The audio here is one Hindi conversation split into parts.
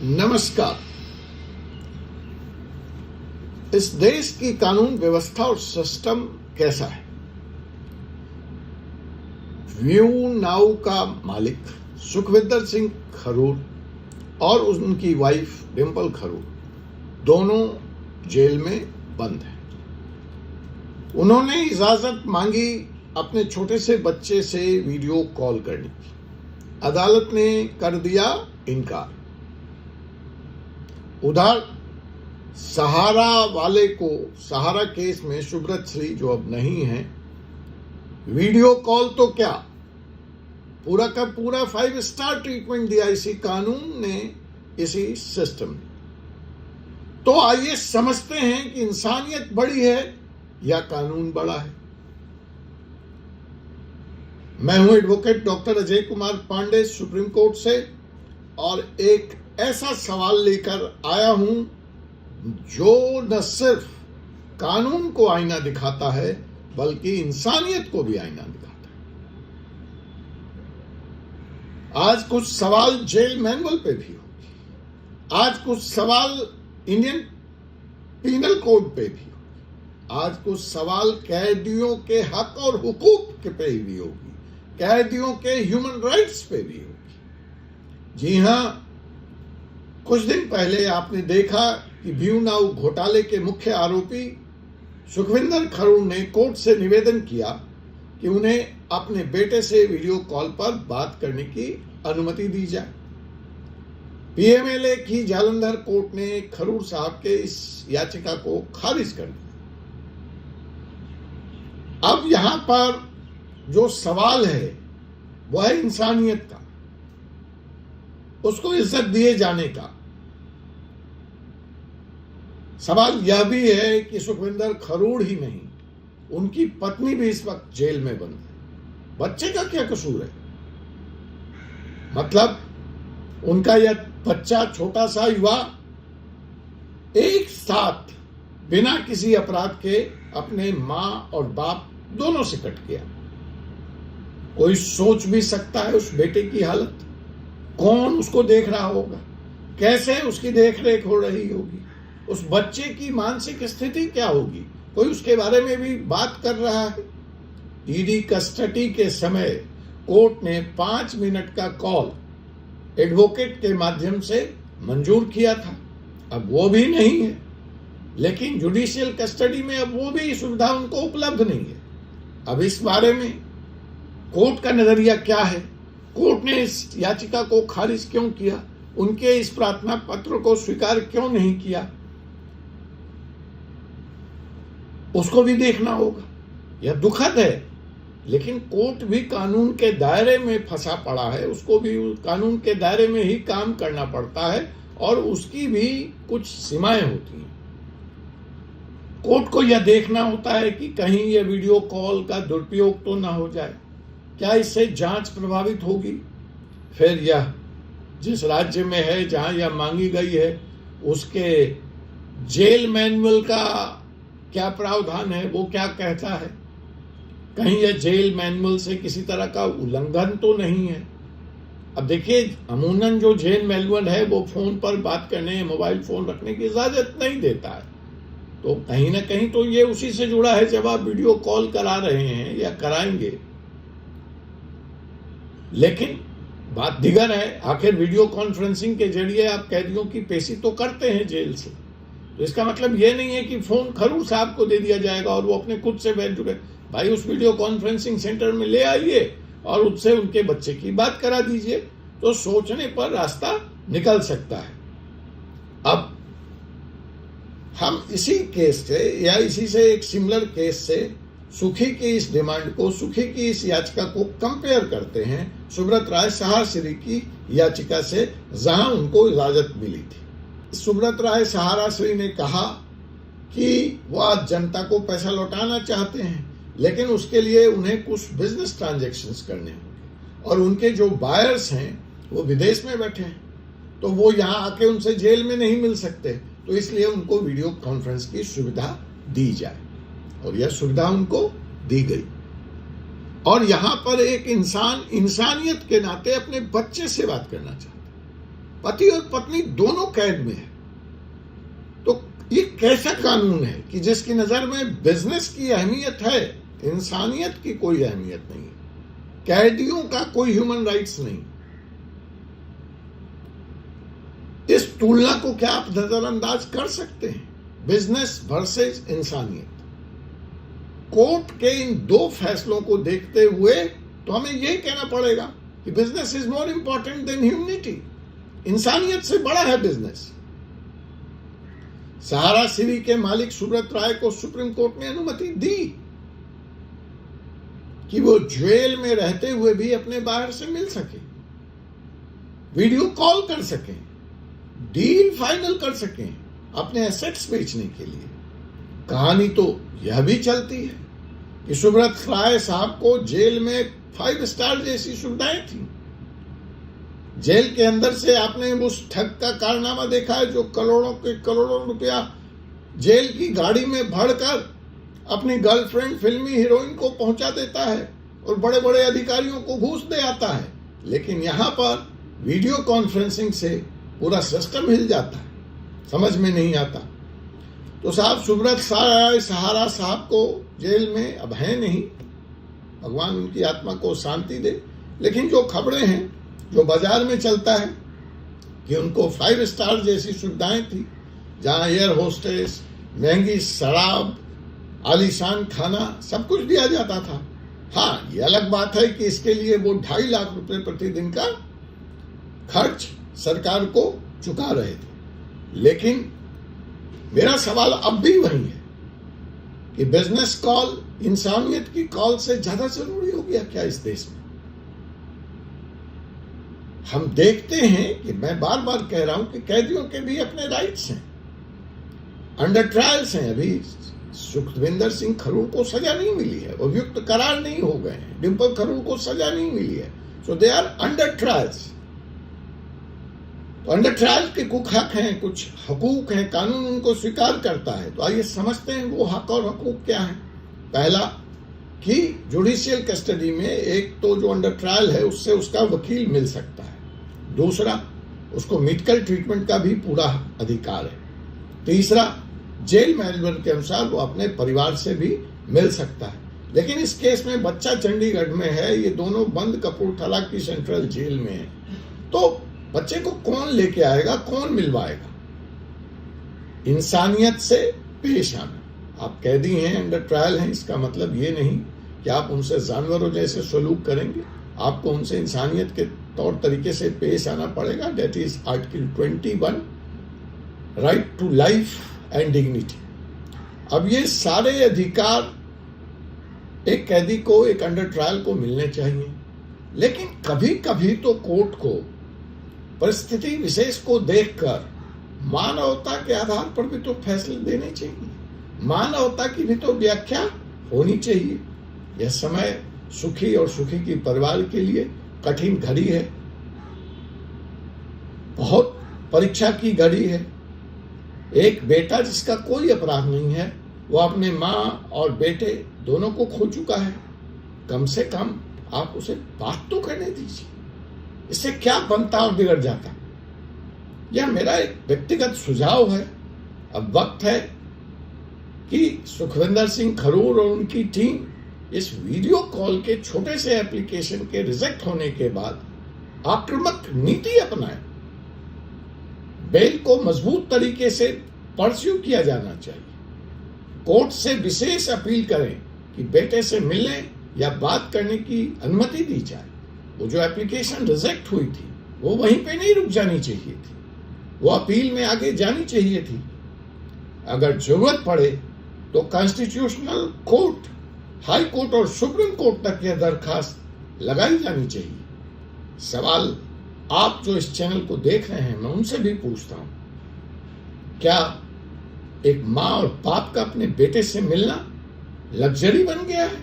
नमस्कार। इस देश की कानून व्यवस्था और सिस्टम कैसा है? व्यू नाउ का मालिक सुखविंदर सिंह खरूर और उनकी वाइफ डिंपल खरूर दोनों जेल में बंद हैं। उन्होंने इजाजत मांगी अपने छोटे से बच्चे से वीडियो कॉल करने की। अदालत ने कर दिया इनकार। उधर सहारा वाले को, सहारा केस में सुब्रत श्री जो अब नहीं है, वीडियो कॉल तो क्या पूरा का पूरा 5 स्टार ट्रीटमेंट दिया इसी कानून ने, इसी सिस्टम ने। तो आइए समझते हैं कि इंसानियत बड़ी है या कानून बड़ा है। मैं हूं advocate doctor Ajay Kumar Pandey supreme court से, और एक ऐसा सवाल लेकर आया हूं जो न सिर्फ कानून को आईना दिखाता है बल्कि इंसानियत को भी आईना दिखाता है। आज कुछ सवाल जेल मैनुअल पे भी होगी, आज कुछ सवाल इंडियन पीनल कोड पे भी होगी, आज कुछ सवाल कैदियों के हक और हुकूक पे भी होगी, कैदियों के ह्यूमन राइट्स पे भी होगी। जी हां, कुछ दिन पहले आपने देखा कि व्यू नाउ घोटाले के मुख्य आरोपी सुखविंदर खरूर ने कोर्ट से निवेदन किया कि उन्हें अपने बेटे से वीडियो कॉल पर बात करने की अनुमति दी जाए। पीएमएलए की जालंधर कोर्ट ने खरूर साहब के इस याचिका को खारिज कर दिया। अब यहां पर जो सवाल है वह है इंसानियत का, उसको इज्जत दिए जाने का। सवाल यह भी है कि सुखविंदर खरूर ही नहीं, उनकी पत्नी भी इस वक्त जेल में बंद है। बच्चे का क्या कसूर है? मतलब उनका यह बच्चा, छोटा सा युवा, एक साथ बिना किसी अपराध के अपने मां और बाप दोनों से कट गया। कोई सोच भी सकता है उस बेटे की हालत? कौन उसको देख रहा होगा? कैसे उसकी देखरेख हो रही होगी? उस बच्चे की मानसिक स्थिति क्या होगी? कोई उसके बारे में भी बात कर रहा है? ईडी कस्टडी के समय कोर्ट ने 5 मिनट का कॉल एडवोकेट के माध्यम से मंजूर किया था। अब वो भी नहीं है, लेकिन जुडिशियल कस्टडी में अब वो भी सुविधा उनको उपलब्ध नहीं है। अब इस बारे में कोर्ट का नजरिया क्या है? कोर्ट ने इस याचिका को खारिज क्यों किया? उनके इस प्रार्थना पत्र को स्वीकार क्यों नहीं किया? उसको भी देखना होगा। यह दुखद है, लेकिन कोर्ट भी कानून के दायरे में फंसा पड़ा है, उसको भी कानून के दायरे में ही काम करना पड़ता है और उसकी भी कुछ सीमाएं होती हैं। कोर्ट को यह देखना होता है कि कहीं यह वीडियो कॉल का दुरुपयोग तो ना हो जाए, क्या इससे जांच प्रभावित होगी? फिर यह जिस राज्य में है जहां यह मांगी गई है उसके जेल मैनुअल का क्या प्रावधान है, वो क्या कहता है? कहीं यह जेल मैनुअल से किसी तरह का उल्लंघन तो नहीं है? अब देखिए, अमूमन जो जेल मैनुअल है वो फोन पर बात करने, मोबाइल फोन रखने की इजाजत नहीं देता है। तो कहीं ना कहीं तो ये उसी से जुड़ा है जब आप वीडियो कॉल करा रहे हैं या कराएंगे। लेकिन बात दिगर है, आखिर वीडियो कॉन्फ्रेंसिंग के जरिए आप कैदियों की पेशी तो करते हैं जेल से। तो इसका मतलब ये नहीं है कि फोन खरूर साहब को दे दिया जाएगा और वो अपने खुद से बैठ जुड़े। भाई, उस वीडियो कॉन्फ्रेंसिंग सेंटर में ले आइए और उससे उनके बच्चे की बात करा दीजिए, तो सोचने पर रास्ता निकल सकता है। अब हम इसी केस से या इसी से एक सिमिलर केस से सुखी की इस डिमांड को, सुखी की इस याचिका को कंपेयर करते हैं सुब्रत राय सहारश्री की याचिका से, जहां उनको इजाजत मिली थी। सुब्रत राय सहारश्री ने कहा कि वह जनता को पैसा लौटाना चाहते हैं, लेकिन उसके लिए उन्हें कुछ बिजनेस ट्रांजैक्शंस करने होंगे और उनके जो बायर्स हैं वो विदेश में बैठे हैं, तो वो यहाँ आके उनसे जेल में नहीं मिल सकते। तो इसलिए उनको वीडियो कॉन्फ्रेंस की सुविधा दी जाए, और यह सुविधा उनको दी गई। और यहां पर एक इंसान इंसानियत के नाते अपने बच्चे से बात करना चाहता है। पति और पत्नी दोनों कैद में है। तो ये कैसा कानून है कि जिसकी नजर में बिजनेस की अहमियत है, इंसानियत की कोई अहमियत नहीं, कैदियों का कोई ह्यूमन राइट्स नहीं। इस तुलना को क्या आप नजरअंदाज कर सकते हैं? बिजनेस वर्सेस इंसानियत। कोर्ट के इन दो फैसलों को देखते हुए तो हमें यही कहना पड़ेगा कि business is more important than humanity. इंसानियत से बड़ा है बिजनेस। सहारा सिटी के मालिक सुब्रत राय को सुप्रीम कोर्ट ने अनुमति दी कि वो जेल में रहते हुए भी अपने बाहर से मिल सके, वीडियो कॉल कर सकें, डील फाइनल कर सकें अपने एसेट्स बेचने के लिए। कहानी तो यह भी चलती है कि सुब्रत राय साहब को जेल में 5 स्टार जैसी सुविधाएं थी। जेल के अंदर से आपने उस ठग का कारनामा देखा है जो करोड़ों के करोड़ों रुपया जेल की गाड़ी में भरकर अपनी गर्लफ्रेंड फिल्मी हीरोइन को पहुंचा देता है और बड़े बड़े अधिकारियों को घूस दे आता है। लेकिन यहां पर वीडियो कॉन्फ्रेंसिंग से पूरा सिस्टम हिल जाता है, समझ में नहीं आता। तो साहब सुब्रत राय सहारा साहब को जेल में अब है नहीं, भगवान उनकी आत्मा को शांति दे। लेकिन जो खबरें हैं, जो बाजार में चलता है कि उनको 5 स्टार जैसी सुविधाएं थी, जहां एयर होस्टेस, महंगी शराब, आलीशान खाना सब कुछ दिया जाता था। हाँ, ये अलग बात है कि इसके लिए वो 2.5 लाख रुपए प्रतिदिन का खर्च सरकार को चुका रहे थे। लेकिन मेरा सवाल अब भी वही है कि बिजनेस कॉल इंसानियत की कॉल से ज्यादा जरूरी हो गया क्या इस देश में? हम देखते हैं कि मैं बार बार कह रहा हूं कि कैदियों के भी अपने राइट्स हैं, अंडर ट्रायल्स हैं। अभी सुखविंदर सिंह खरूर को सजा नहीं मिली है, अभियुक्त करार नहीं हो गए हैं, डिम्पल खरूर को सजा नहीं मिली है, सो दे आर अंडर ट्रायल्स। तो अंडर ट्रायल के कुछ हक हैं, कुछ हकूक हैं, कानून उनको स्वीकार करता है। तो आइए समझते हैं वो हक और हकूक क्या है। पहला कि जुडिशियल कस्टडी में एक तो जो अंडर ट्रायल है उससे उसका वकील मिल सकता है। दूसरा, उसको मेडिकल ट्रीटमेंट का भी पूरा अधिकार है। तीसरा, जेल मैनेजमेंट के अनुसार वो अपने परिवार से भी मिल सकता है। लेकिन इस केस में बच्चा चंडीगढ़ में है, ये दोनों बंद कपूरथला की सेंट्रल जेल में है। तो बच्चे को कौन लेके आएगा, कौन मिलवाएगा? इंसानियत से पेश आना। आप कैदी हैं, अंडर ट्रायल हैं, इसका मतलब ये नहीं कि आप उनसे जानवरों जैसे सलूक करेंगे। आपको उनसे इंसानियत के तौर तरीके से पेश आना पड़ेगा। That is article 21, right to life and dignity. अब ये सारे अधिकार एक कैदी को, एक अंडर ट्रायल को मिलने चाहिए। लेकिन कभी कभी तो कोर्ट को परिस्थिति विशेष को देखकर मानवता के आधार पर भी तो फैसले देने चाहिए, मानवता की भी तो व्याख्या होनी चाहिए। यह समय सुखी और सुखी की परिवार के लिए कठिन घड़ी है, बहुत परीक्षा की घड़ी है। एक बेटा जिसका कोई अपराध नहीं है, वो अपने माँ और बेटे दोनों को खो चुका है। कम से कम आप उसे बात तो करने दीजिए। इससे क्या बनता और बिगड़ जाता? यह मेरा एक व्यक्तिगत सुझाव है। अब वक्त है कि सुखविंदर सिंह खरूर और उनकी टीम इस वीडियो कॉल के छोटे से एप्लीकेशन के रिजेक्ट होने के बाद आक्रामक नीति अपनाएं। बेल को मजबूत तरीके से परस्यू किया जाना चाहिए। कोर्ट से विशेष अपील करें कि बेटे से मिलने या बात करने की अनुमति दी जाए। वो जो एप्लीकेशन रिजेक्ट हुई थी वो वहीं पे नहीं रुक जानी चाहिए थी, वो अपील में आगे जानी चाहिए थी। अगर जरूरत पड़े तो कॉन्स्टिट्यूशनल कोर्ट, हाई कोर्ट और सुप्रीम कोर्ट तक यह दरखास्त लगाई जानी चाहिए। सवाल आप जो इस चैनल को देख रहे हैं, मैं उनसे भी पूछता हूं, क्या एक माँ और बाप का अपने बेटे से मिलना लग्जरी बन गया है?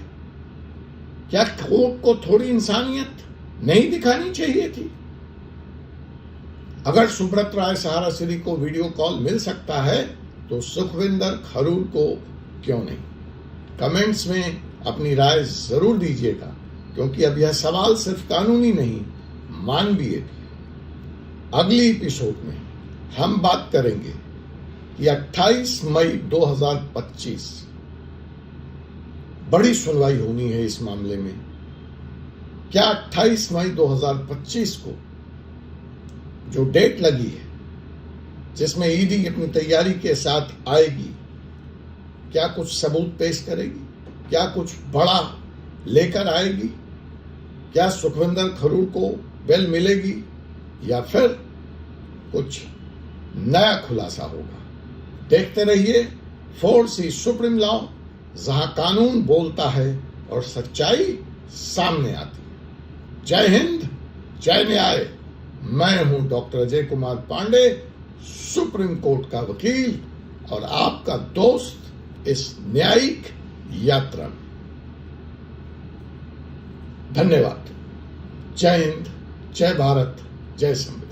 क्या कोर्ट को थोड़ी इंसानियत नहीं दिखानी चाहिए थी? अगर सुब्रत राय सहारा सिटी को वीडियो कॉल मिल सकता है तो सुखविंदर खरूर को क्यों नहीं? कमेंट्स में अपनी राय जरूर दीजिएगा, क्योंकि अब यह सवाल सिर्फ कानूनी नहीं, मानवीय भी। अगली एपिसोड में हम बात करेंगे कि 28 मई 2025 बड़ी सुनवाई होनी है इस मामले में। क्या 28 मई 2025 को जो डेट लगी है, जिसमें ईडी अपनी तैयारी के साथ आएगी, क्या कुछ सबूत पेश करेगी? क्या कुछ बड़ा लेकर आएगी? क्या सुखविंदर खरूड़ को बेल मिलेगी या फिर कुछ नया खुलासा होगा? देखते रहिए फोर्स ई सुप्रीम लॉ, जहां कानून बोलता है और सच्चाई सामने आती है। जय हिंद, जय न्याय। मैं हूं doctor Ajay Kumar Pandey, supreme court का वकील और आपका दोस्त इस न्यायिक यात्रा में। धन्यवाद। जय हिंद, जय भारत, जय संविधान।